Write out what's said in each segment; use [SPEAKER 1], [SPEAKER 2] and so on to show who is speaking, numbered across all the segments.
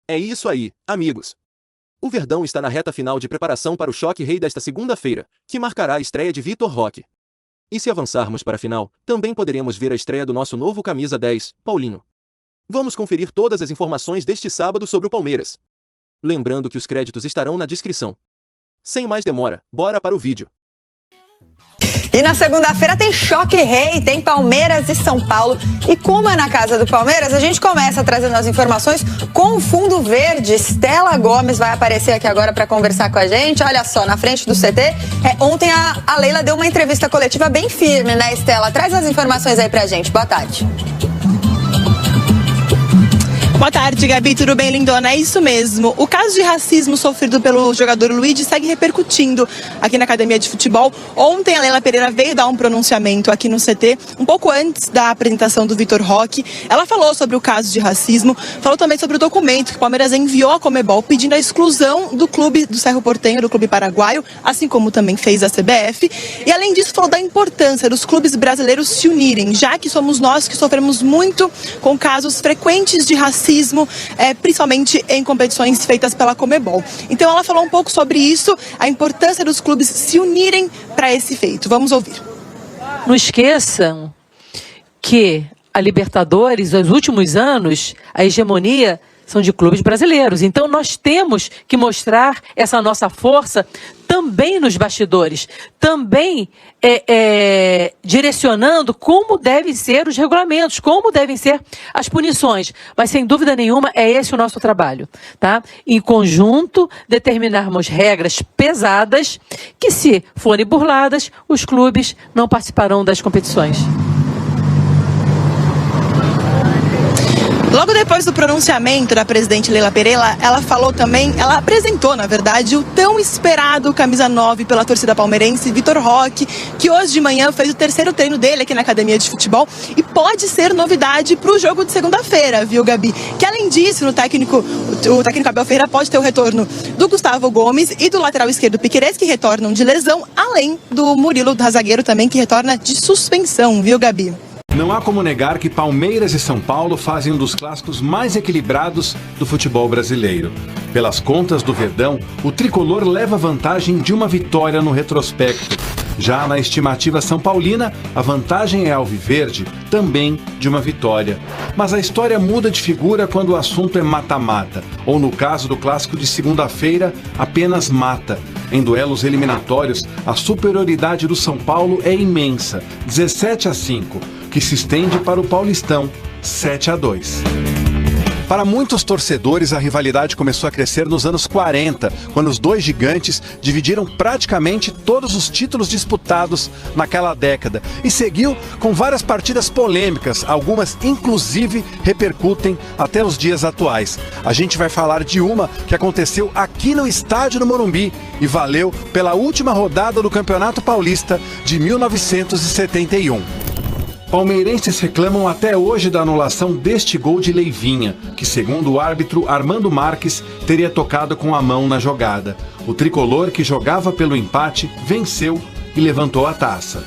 [SPEAKER 1] É isso aí, amigos. O Verdão está na reta final de preparação para o choque rei desta segunda-feira, que marcará a estreia de Vitor Roque. E se avançarmos para a final, também poderemos ver a estreia do nosso novo camisa 10, Paulinho. Vamos conferir todas as informações deste sábado sobre o Palmeiras. Lembrando que os créditos estarão na descrição. Sem mais demora, bora para o vídeo.
[SPEAKER 2] E na segunda-feira tem choque rei, tem Palmeiras e São Paulo. E como é na casa do Palmeiras, a gente começa trazendo as informações com o fundo verde. Estela Gomes vai aparecer aqui agora para conversar com a gente. Olha só, na frente do CT. Ontem a Leila deu uma entrevista coletiva bem firme, né, Estela? Traz as informações aí pra gente. Boa tarde.
[SPEAKER 3] Boa tarde, Gabi. Tudo bem, lindona? É isso mesmo. O caso de racismo sofrido pelo jogador Luigi segue repercutindo aqui na Academia de Futebol. Ontem a Leila Pereira veio dar um pronunciamento aqui no CT, um pouco antes da apresentação do Vitor Roque. Ela falou sobre o caso de racismo, falou também sobre o documento que o Palmeiras enviou à Conmebol pedindo a exclusão do clube do Cerro Porteño, do clube paraguaio, assim como também fez a CBF. E além disso, falou da importância dos clubes brasileiros se unirem, já que somos nós que sofremos muito com casos frequentes de racismo, principalmente em competições feitas pela Conmebol. Então ela falou um pouco sobre isso, a importância dos clubes se unirem para esse feito. Vamos ouvir.
[SPEAKER 4] Não esqueçam que a Libertadores, nos últimos anos, a hegemonia são de clubes brasileiros. Então nós temos que mostrar essa nossa força também nos bastidores, também direcionando como devem ser os regulamentos, como devem ser as punições. Mas sem dúvida nenhuma é esse o nosso trabalho, tá? Em conjunto, determinarmos regras pesadas que, se forem burladas, os clubes não participarão das competições.
[SPEAKER 3] Logo depois do pronunciamento da presidente Leila Pereira, ela falou também, ela apresentou, na verdade, o tão esperado camisa 9 pela torcida palmeirense, Vitor Roque, que hoje de manhã fez o terceiro treino dele aqui na Academia de Futebol e pode ser novidade para o jogo de segunda-feira, viu, Gabi? Que além disso, o técnico Abel Ferreira pode ter o retorno do Gustavo Gomes e do lateral esquerdo Piquerez, que retornam de lesão, além do Murilo, zagueiro também, que retorna de suspensão, viu, Gabi?
[SPEAKER 5] Não há como negar que Palmeiras e São Paulo fazem um dos clássicos mais equilibrados do futebol brasileiro. Pelas contas do Verdão, o tricolor leva vantagem de uma vitória no retrospecto. Já na estimativa são paulina, a vantagem é alviverde, também de uma vitória. Mas a história muda de figura quando o assunto é mata-mata, ou no caso do clássico de segunda-feira, apenas mata. Em duelos eliminatórios, a superioridade do São Paulo é imensa, 17-5, que se estende para o Paulistão, 7-2. Para muitos torcedores, a rivalidade começou a crescer nos anos 40, quando os dois gigantes dividiram praticamente todos os títulos disputados naquela década. E seguiu com várias partidas polêmicas, algumas inclusive repercutem até os dias atuais. A gente vai falar de uma que aconteceu aqui no estádio do Morumbi e valeu pela última rodada do Campeonato Paulista de 1971. Palmeirenses reclamam até hoje da anulação deste gol de Leivinha, que segundo o árbitro Armando Marques, teria tocado com a mão na jogada. O tricolor, que jogava pelo empate, venceu e levantou a taça.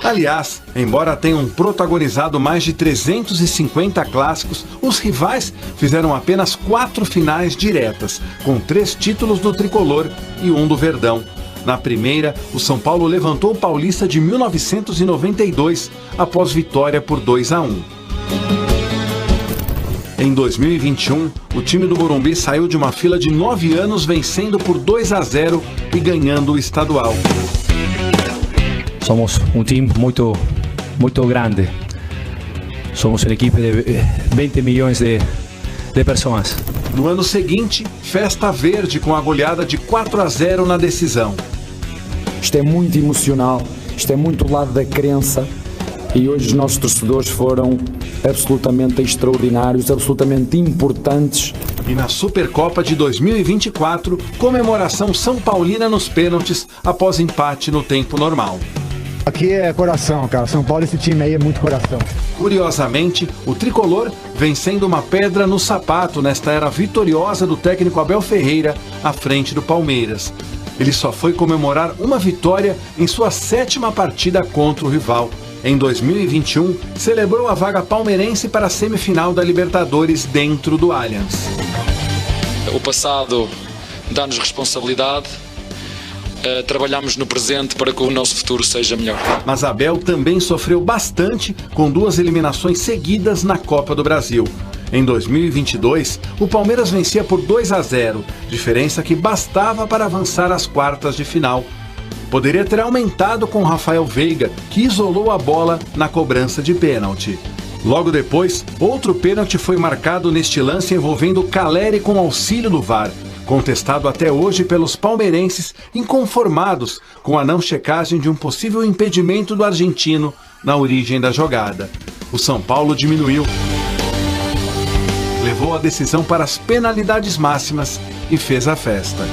[SPEAKER 5] Aliás, embora tenham protagonizado mais de 350 clássicos, os rivais fizeram apenas 4 finais diretas, com 3 títulos do tricolor e 1 do Verdão. Na primeira, o São Paulo levantou o Paulista de 1992, após vitória por 2-1. Em 2021, o time do Morumbi saiu de uma fila de 9 anos vencendo por 2-0 e ganhando o estadual.
[SPEAKER 6] Somos um time muito grande. Somos uma equipe de 20 milhões de pessoas.
[SPEAKER 5] No ano seguinte, festa verde com a goleada de 4-0 na decisão.
[SPEAKER 7] Isto é muito emocional, isto é muito do lado da crença e hoje os nossos torcedores foram absolutamente extraordinários, absolutamente importantes.
[SPEAKER 5] E na Supercopa de 2024, comemoração São Paulina nos pênaltis após empate no tempo normal.
[SPEAKER 8] Aqui é coração, cara. São Paulo, esse time aí é muito coração.
[SPEAKER 5] Curiosamente, o tricolor vencendo uma pedra no sapato nesta era vitoriosa do técnico Abel Ferreira à frente do Palmeiras. ele só foi comemorar uma vitória em sua 7ª partida contra o rival. Em 2021, celebrou a vaga palmeirense para a semifinal da Libertadores dentro do Allianz.
[SPEAKER 9] O passado dá-nos responsabilidade, trabalhamos no presente para que o nosso futuro seja melhor.
[SPEAKER 5] Mas Abel também sofreu bastante com 2 eliminações seguidas na Copa do Brasil. Em 2022, o Palmeiras vencia por 2-0, diferença que bastava para avançar às quartas de final. Poderia ter aumentado com Rafael Veiga, que isolou a bola na cobrança de pênalti. Logo depois, outro pênalti foi marcado neste lance envolvendo Caleri com auxílio do VAR, contestado até hoje pelos palmeirenses inconformados com a não checagem de um possível impedimento do argentino na origem da jogada. O São Paulo diminuiu, levou a decisão para as penalidades máximas e fez a festa.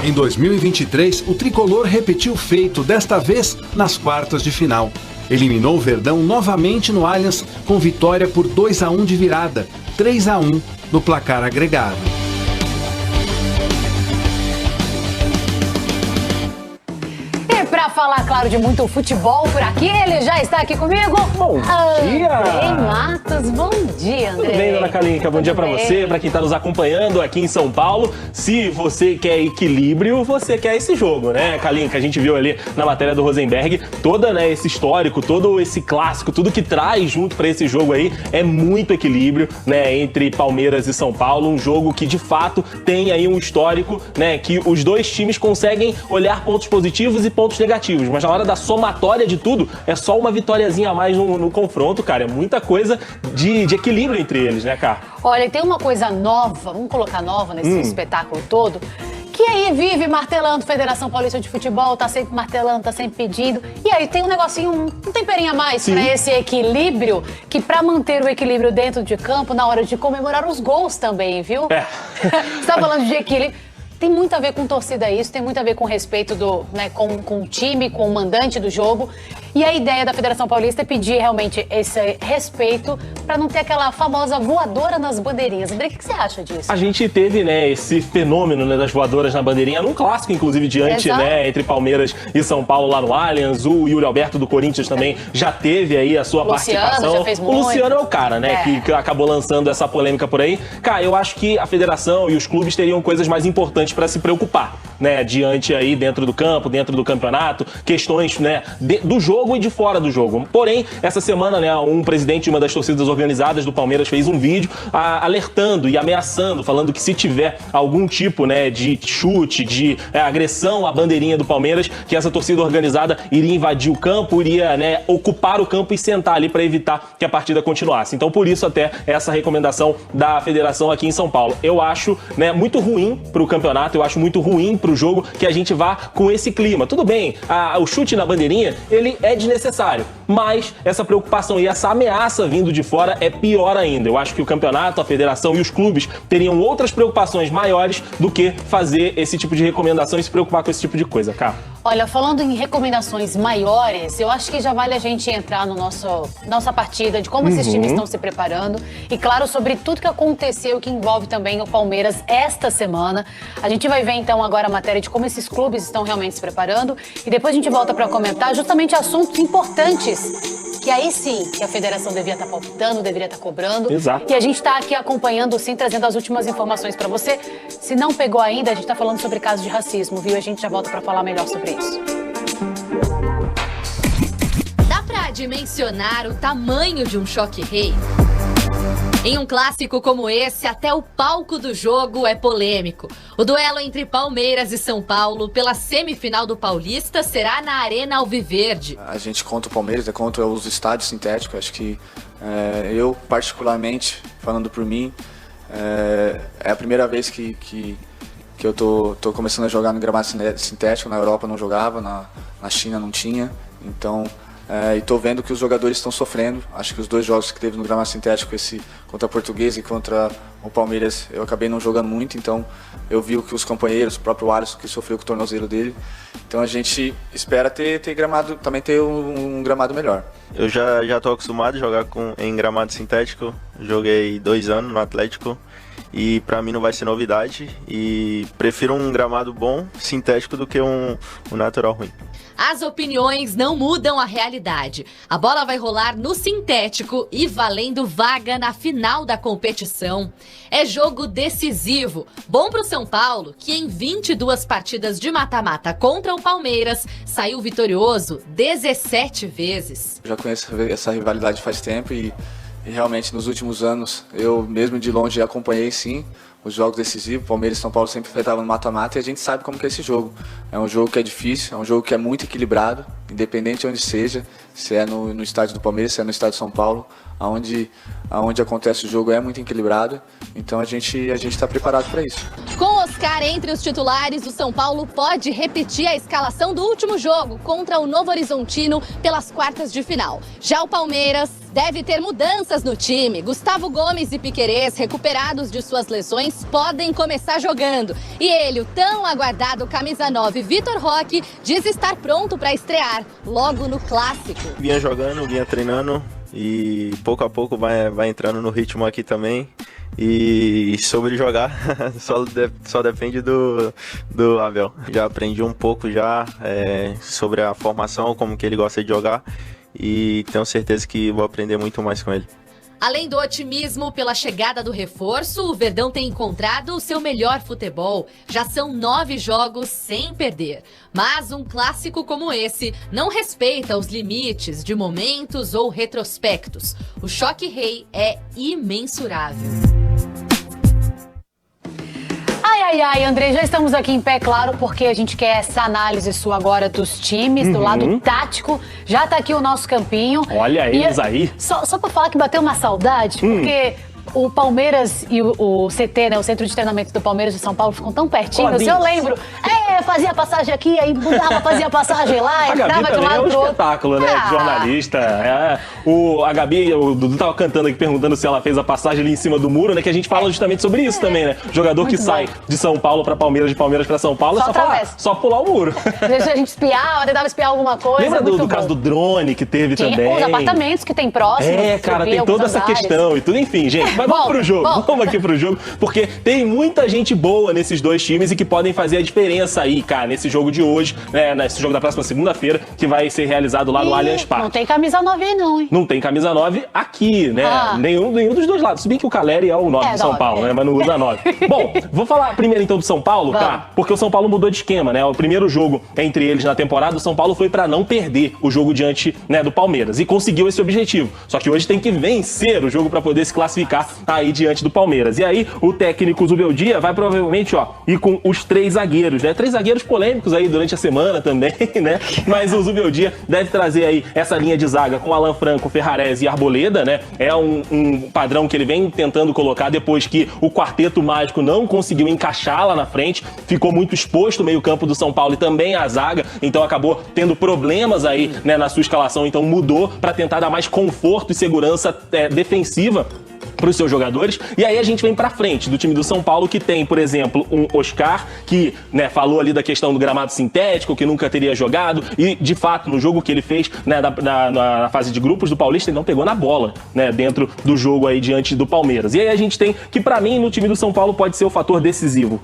[SPEAKER 5] Em 2023, o tricolor repetiu o feito, desta vez nas quartas de final. Eliminou o Verdão novamente no Allianz com vitória por 2-1 de virada, 3-1 no placar agregado.
[SPEAKER 10] Para falar, claro, de muito futebol por aqui, ele já está aqui comigo.
[SPEAKER 11] Bom dia!
[SPEAKER 10] Andrei Matos, bom dia, Andrei.
[SPEAKER 11] Tudo bem, dona Kalinka? Bom dia para você, para quem está nos acompanhando aqui em São Paulo. Se você quer equilíbrio, você quer esse jogo, né, Kalinka? A gente viu ali na matéria do Rosenberg todo, né, esse histórico, todo esse clássico, tudo que traz junto para esse jogo aí é muito equilíbrio, né, entre Palmeiras e São Paulo. Um jogo que, de fato, tem aí um histórico, né, que os dois times conseguem olhar pontos positivos e pontos negativos, mas na hora da somatória de tudo, é só uma vitóriazinha a mais no confronto, cara. É muita coisa de equilíbrio entre eles, né, cara?
[SPEAKER 10] Olha, tem uma coisa nova, vamos colocar nova nesse espetáculo todo, que aí vive martelando Federação Paulista de Futebol, tá sempre martelando, tá sempre pedindo. E aí tem um negocinho, um temperinho a mais para esse equilíbrio, que para manter o equilíbrio dentro de campo, na hora de comemorar os gols também, viu? Você tá falando de equilíbrio. Tem muito a ver com torcida isso, tem muito a ver com respeito com o time, com o mandante do jogo. E a ideia da Federação Paulista é pedir realmente esse respeito para não ter aquela famosa voadora nas bandeirinhas. André, o que você acha disso?
[SPEAKER 11] A gente teve, né, esse fenômeno, né, das voadoras na bandeirinha num clássico, inclusive, diante, né, entre Palmeiras e São Paulo lá no Allianz. O Yuri Alberto do Corinthians também já teve aí a sua participação.
[SPEAKER 10] Já fez muito.
[SPEAKER 11] O Luciano é o cara, né, que acabou lançando essa polêmica por aí. Cara, eu acho que a federação e os clubes teriam coisas mais importantes para se preocupar, né, diante aí dentro do campo, dentro do campeonato, questões, né, do jogo e de fora do jogo. Porém, essa semana, né, um presidente de uma das torcidas organizadas do Palmeiras fez um vídeo alertando e ameaçando, falando que se tiver algum tipo, né, de chute, de agressão à bandeirinha do Palmeiras, que essa torcida organizada iria invadir o campo, iria, né, ocupar o campo e sentar ali para evitar que a partida continuasse. Então, por isso até essa recomendação da federação aqui em São Paulo. Eu acho, né, muito ruim para o campeonato, eu acho muito ruim para o jogo que a gente vá com esse clima. Tudo bem, o chute na bandeirinha, ele é desnecessário, mas essa preocupação e essa ameaça vindo de fora é pior ainda. Eu acho que o campeonato, a federação e os clubes teriam outras preocupações maiores do que fazer esse tipo de recomendação e se preocupar com esse tipo de coisa, cara.
[SPEAKER 10] Olha, falando em recomendações maiores, eu acho que já vale a gente entrar no nossa partida, de como esses times estão se preparando e, claro, sobre tudo que aconteceu que envolve também o Palmeiras esta semana. A gente vai ver, então, agora a matéria de como esses clubes estão realmente se preparando e depois a gente volta para comentar justamente assuntos importantes que aí sim que a federação devia estar palpitando, deveria estar cobrando.
[SPEAKER 11] Exato.
[SPEAKER 10] E a gente está aqui acompanhando, sim, trazendo as últimas informações para você. Se não pegou ainda, a gente está falando sobre casos de racismo, viu? A gente já volta para falar melhor sobre isso.
[SPEAKER 12] Dá para dimensionar o tamanho de um choque-rei? Em um clássico como esse, até o palco do jogo é polêmico. O duelo entre Palmeiras e São Paulo pela semifinal do Paulista será na Arena Alviverde.
[SPEAKER 13] A gente contra o Palmeiras, contra os estádios sintéticos. Acho que eu, particularmente, falando por mim, é a primeira vez que eu tô começando a jogar no gramado sintético. Na Europa não jogava, na China não tinha. Então... e tô vendo que os jogadores estão sofrendo. Acho que os dois jogos que teve no gramado sintético, esse contra a Portuguesa e contra O Palmeiras eu acabei não jogando muito, então eu vi o que os companheiros, o próprio Alisson que sofreu com o tornozelo dele. Então a gente espera ter gramado, também ter um gramado melhor.
[SPEAKER 14] Eu já tô acostumado a jogar em gramado sintético. Joguei 2 anos no Atlético e para mim não vai ser novidade. E prefiro um gramado bom, sintético, do que um natural ruim.
[SPEAKER 12] As opiniões não mudam a realidade. A bola vai rolar no sintético e valendo vaga na final da competição. É jogo decisivo. Bom pro São Paulo, que em 22 partidas de mata-mata contra o Palmeiras, saiu vitorioso 17 vezes.
[SPEAKER 13] Eu já conheço essa rivalidade faz tempo e realmente nos últimos anos eu mesmo de longe acompanhei sim os jogos decisivos. Palmeiras e São Paulo sempre enfrentavam no mata-mata e a gente sabe como que é esse jogo. É um jogo que é difícil, é um jogo que é muito equilibrado, independente de onde seja, se é no estádio do Palmeiras, se é no estádio de São Paulo, aonde acontece o jogo é muito equilibrado, então a gente está preparado para isso.
[SPEAKER 15] Com Oscar entre os titulares, o São Paulo pode repetir a escalação do último jogo contra o Novo Horizontino pelas quartas de final. Já o Palmeiras deve ter mudanças no time. Gustavo Gomes e Piquerez, recuperados de suas lesões, podem começar jogando. E ele, o tão aguardado camisa 9, Vitor Roque, diz estar pronto para estrear logo no Clássico.
[SPEAKER 14] Vinha jogando, vinha treinando e pouco a pouco vai entrando no ritmo aqui também. E sobre jogar, só depende do Abel. Já aprendi um pouco sobre a formação, como que ele gosta de jogar. E tenho certeza que vou aprender muito mais com ele.
[SPEAKER 12] Além do otimismo pela chegada do reforço, o Verdão tem encontrado o seu melhor futebol. Já são 9 jogos sem perder. Mas um clássico como esse não respeita os limites de momentos ou retrospectos. O choque rei é imensurável.
[SPEAKER 10] Ai, André, já estamos aqui em pé, claro, porque a gente quer essa análise sua agora dos times, do lado tático. Já tá aqui o nosso campinho.
[SPEAKER 11] Olha eles aí.
[SPEAKER 10] Só pra falar que bateu uma saudade, porque o Palmeiras e o CT, né, o Centro de Treinamento do Palmeiras de São Paulo, ficam tão pertinhos. Eu lembro, fazia passagem aqui, aí mudava, fazia passagem lá, entrava de um lado pro outro.
[SPEAKER 11] Espetáculo, né, de jornalista. A Gabi, o Dudu tava cantando aqui, perguntando se ela fez a passagem ali em cima do muro, né, que a gente fala justamente sobre isso também, né. Jogador muito que bom. Sai de São Paulo pra Palmeiras, de Palmeiras pra São Paulo, só pular o muro.
[SPEAKER 10] A gente espiava, tentava espiar alguma coisa.
[SPEAKER 11] Lembra do caso do drone que teve também?
[SPEAKER 10] Os apartamentos que tem próximo.
[SPEAKER 11] Cara, tem toda essa questão e tudo, enfim, gente. Mas vamos pro jogo. Vamos aqui pro jogo, porque tem muita gente boa nesses dois times e que podem fazer a diferença aí, cara, nesse jogo de hoje, né, nesse jogo da próxima segunda-feira, que vai ser realizado lá no Allianz Parque.
[SPEAKER 10] Não tem camisa 9 aí não, hein?
[SPEAKER 11] Não tem camisa 9 aqui, né? Nenhum dos dois lados. Se bem que o Caleri é o 9 de São Paulo, né? Mas não usa 9. Bom, vou falar primeiro então do São Paulo, tá? Porque o São Paulo mudou de esquema, né? O primeiro jogo entre eles na temporada, o São Paulo foi pra não perder o jogo diante, né, do Palmeiras. E conseguiu esse objetivo. Só que hoje tem que vencer o jogo pra poder se classificar aí diante do Palmeiras. E aí, o técnico Zubeldia vai provavelmente, ir com os 3 zagueiros, né? 3 zagueiros polêmicos aí durante a semana também, né? Mas o Zubeldia deve trazer aí essa linha de zaga com Alan Franco, Ferrarese e Arboleda, né? É um padrão que ele vem tentando colocar depois que o quarteto mágico não conseguiu encaixar lá na frente, ficou muito exposto o meio-campo do São Paulo e também a zaga, então acabou tendo problemas aí, né, na sua escalação, então mudou para tentar dar mais conforto e segurança defensiva para os seus jogadores. E aí a gente vem para frente do time do São Paulo, que tem, por exemplo, um Oscar, que, né, falou ali da questão do gramado sintético, que nunca teria jogado, e de fato no jogo que ele fez, né, na fase de grupos do Paulista, ele não pegou na bola, né, dentro do jogo aí diante do Palmeiras. E aí a gente tem que, para mim, no time do São Paulo pode ser o fator decisivo,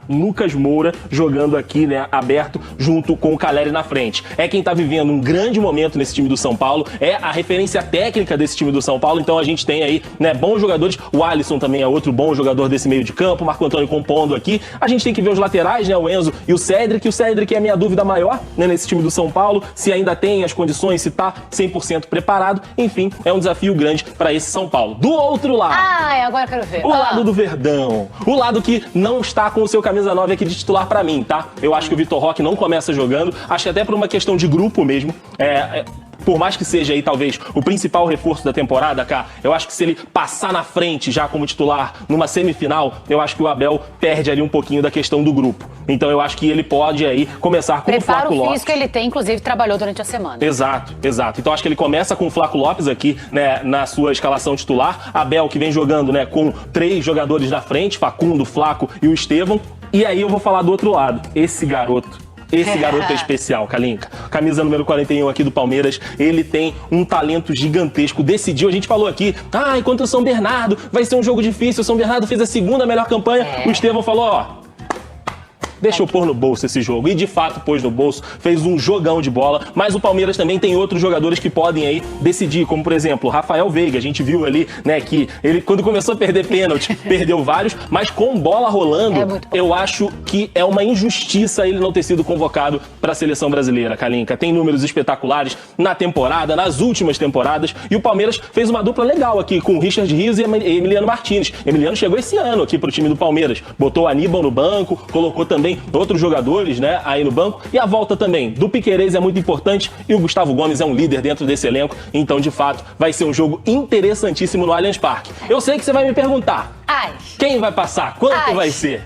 [SPEAKER 11] Lucas Moura jogando aqui, né, aberto junto com o Caleri na frente. É quem tá vivendo um grande momento nesse time do São Paulo, é a referência técnica desse time do São Paulo, então a gente tem aí, né, bons jogadores. O Alisson também é outro bom jogador desse meio de campo, o Marco Antônio compondo aqui. A gente tem que ver os laterais, né, o Enzo e o Cédric. O Cédric é a minha dúvida maior, né, nesse time do São Paulo, se ainda tem as condições, se tá 100% preparado. Enfim, é um desafio grande para esse São Paulo. Do outro lado,
[SPEAKER 10] agora eu quero ver.
[SPEAKER 11] O lado do Verdão, o lado que não está com o seu camisa 9 aqui de titular pra mim, tá? Eu acho que o Vitor Roque não começa jogando, acho que até por uma questão de grupo mesmo. por mais que seja aí talvez o principal reforço da temporada, cara, eu acho que se ele passar na frente já como titular numa semifinal, eu acho que o Abel perde ali um pouquinho da questão do grupo. Então eu acho que ele pode aí começar com o Flaco Lopes.
[SPEAKER 10] Preparo físico ele tem, inclusive trabalhou durante a semana.
[SPEAKER 11] Exato. Então acho que ele começa com o Flaco Lopes aqui, né, na sua escalação titular. Abel que vem jogando, né, com 3 jogadores na frente, Facundo, Flaco e o Estevão. E aí eu vou falar do outro lado. Esse garoto é especial, Kalinka. Camisa número 41 aqui do Palmeiras, ele tem um talento gigantesco. Decidiu, a gente falou aqui, enquanto o São Bernardo vai ser um jogo difícil, o São Bernardo fez a segunda melhor campanha, o Estevão falou, deixa eu pôr no bolso esse jogo. E de fato pôs no bolso, fez um jogão de bola. Mas o Palmeiras também tem outros jogadores que podem aí decidir, como por exemplo, o Rafael Veiga. A gente viu ali, né, que ele quando começou a perder pênalti, perdeu vários, mas com bola rolando, eu acho que é uma injustiça ele não ter sido convocado para a seleção brasileira, Kalinka. Tem números espetaculares na temporada, nas últimas temporadas, e o Palmeiras fez uma dupla legal aqui com o Richard Rios e Emiliano Martins. Emiliano chegou esse ano aqui pro time do Palmeiras, botou o Aníbal no banco, colocou também outros jogadores, né, aí no banco, e a volta também do Piquerez é muito importante e o Gustavo Gomes é um líder dentro desse elenco, então de fato vai ser um jogo interessantíssimo no Allianz Parque. Eu sei que você vai me perguntar, quem vai passar? Quanto vai ser?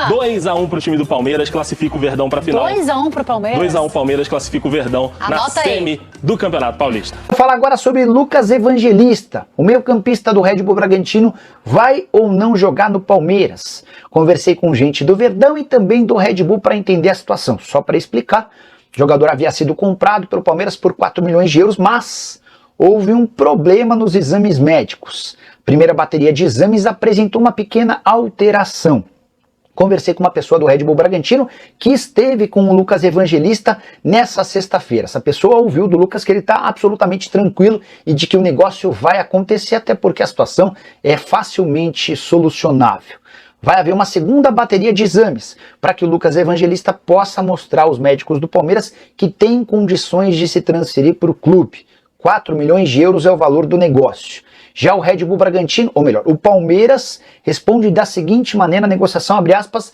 [SPEAKER 11] 2-1 pro time do Palmeiras, classifica o Verdão pra final.
[SPEAKER 10] 2-1 pro Palmeiras?
[SPEAKER 11] 2-1 Palmeiras, classifica o Verdão na semi do Campeonato Paulista.
[SPEAKER 16] Vou falar agora sobre Lucas Evangelista. O meio-campista do Red Bull Bragantino vai ou não jogar no Palmeiras? Conversei com gente do Verdão e também do Red Bull para entender a situação. Só para explicar, o jogador havia sido comprado pelo Palmeiras por 4 milhões de euros, mas houve um problema nos exames médicos. A primeira bateria de exames apresentou uma pequena alteração. Conversei com uma pessoa do Red Bull Bragantino que esteve com o Lucas Evangelista nessa sexta-feira. Essa pessoa ouviu do Lucas que ele está absolutamente tranquilo e de que o negócio vai acontecer, até porque a situação é facilmente solucionável. Vai haver uma segunda bateria de exames para que o Lucas Evangelista possa mostrar aos médicos do Palmeiras que tem condições de se transferir para o clube. 4 milhões de euros é o valor do negócio. Já o Red Bull Bragantino, ou melhor, o Palmeiras responde da seguinte maneira, a negociação, abre aspas,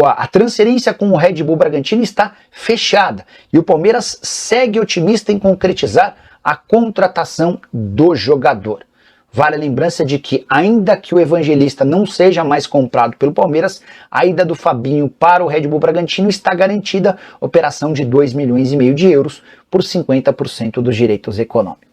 [SPEAKER 16] a transferência com o Red Bull Bragantino está fechada e o Palmeiras segue otimista em concretizar a contratação do jogador. Vale a lembrança de que, ainda que o Evangelista não seja mais comprado pelo Palmeiras, a ida do Fabinho para o Red Bull Bragantino está garantida, operação de 2,5 milhões de euros por 50% dos direitos econômicos.